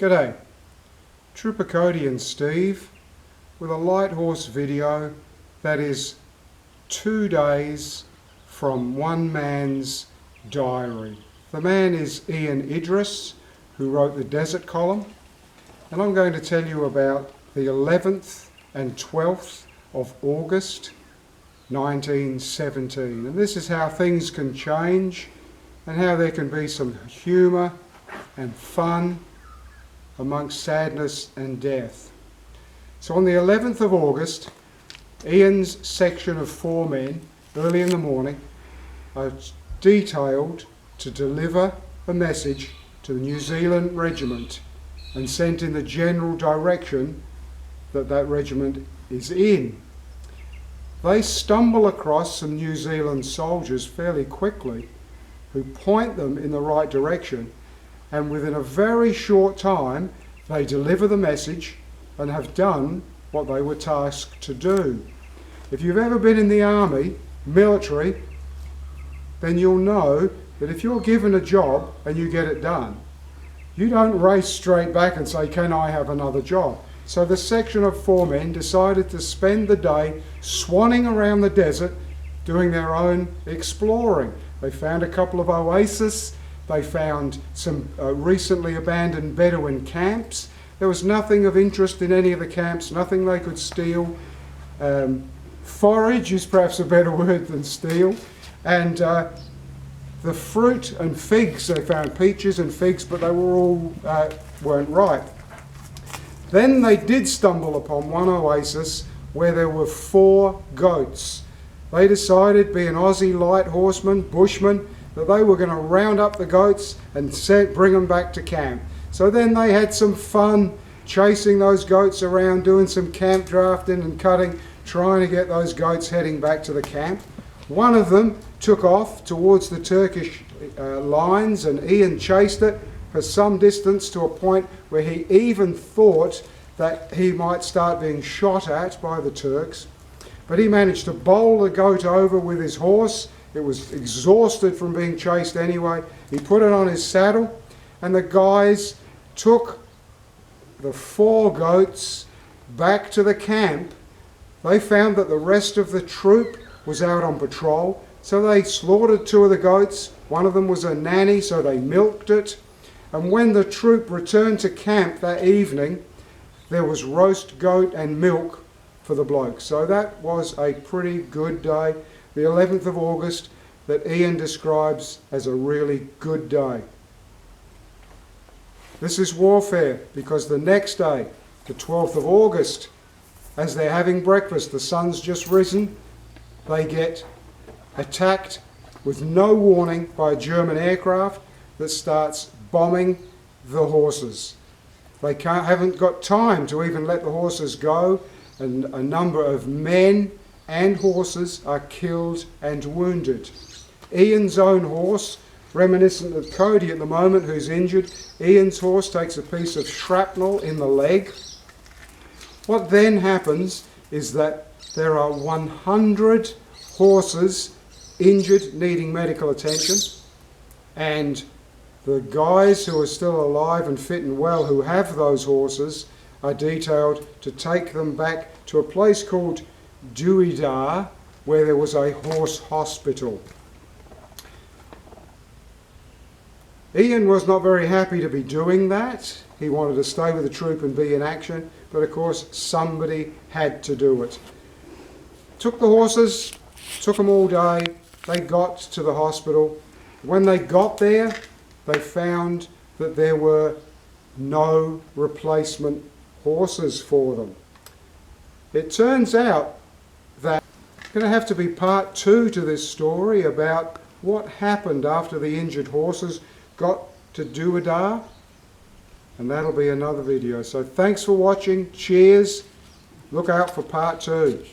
G'day, Trooper Cody and Steve with a light horse video that is 2 days from one man's diary. The man is Ian Idris, who wrote the Desert column, and I'm going to tell you about the 11th and 12th of August 1917. And this is how things can change and how there can be some humour and fun amongst sadness and death. So on the 11th of August, Ian's section of 4 men, early in the morning, are detailed to deliver a message to the New Zealand regiment and sent in the general direction that that regiment is in. They stumble across some New Zealand soldiers fairly quickly who point them in the right direction, and within a very short time they deliver the message and have done what they were tasked to do. If you've ever been in the army, military, then you'll know that if you're given a job and you get it done, you don't race straight back and say, "Can I have another job?" So the section of 4 men decided to spend the day swanning around the desert doing their own exploring. They found a couple of oases. They found some recently abandoned Bedouin camps. There was nothing of interest in any of the camps, nothing they could steal. Forage is perhaps a better word than steal. And the fruit and figs, they found peaches and figs, but they were all weren't ripe. Then they did stumble upon one oasis where there were 4 goats. They decided, being Aussie light horsemen, bushmen, that they were going to round up the goats and bring them back to camp. So then they had some fun chasing those goats around, doing some camp drafting and cutting, trying to get those goats heading back to the camp. One of them took off towards the Turkish lines, and Ian chased it for some distance to a point where he even thought that he might start being shot at by the Turks. But he managed to bowl the goat over with his horse. It was exhausted from being chased anyway. He put it on his saddle, and the guys took the 4 goats back to the camp. They found that the rest of the troop was out on patrol, so they slaughtered 2 of the goats. One of them was a nanny, so they milked it. And when the troop returned to camp that evening, there was roast goat and milk for the blokes. So that was a pretty good day, the 11th of August, that Ian describes as a really good day. This is warfare, because the next day, the 12th of August, as they're having breakfast, the sun's just risen, they get attacked with no warning by a German aircraft that starts bombing the horses. They haven't got time to even let the horses go, and a number of men and horses are killed and wounded. Ian's own horse, reminiscent of Cody at the moment, who's injured, Ian's horse takes a piece of shrapnel in the leg. What then happens is that there are 100 horses injured, needing medical attention, and the guys who are still alive and fit and well who have those horses are detailed to take them back to a place called WWI, where there was a horse hospital. Ian was not very happy to be doing that. He wanted to stay with the troop and be in action, but of course somebody had to do it. Took the horses, took them all day. They got to the hospital. When they got there, they found that there were no replacement horses for them. It turns out that there's going to have to be part 2 to this story about what happened after the injured horses got to WWI, and that'll be another video. So thanks for watching. Cheers. Look out for part 2.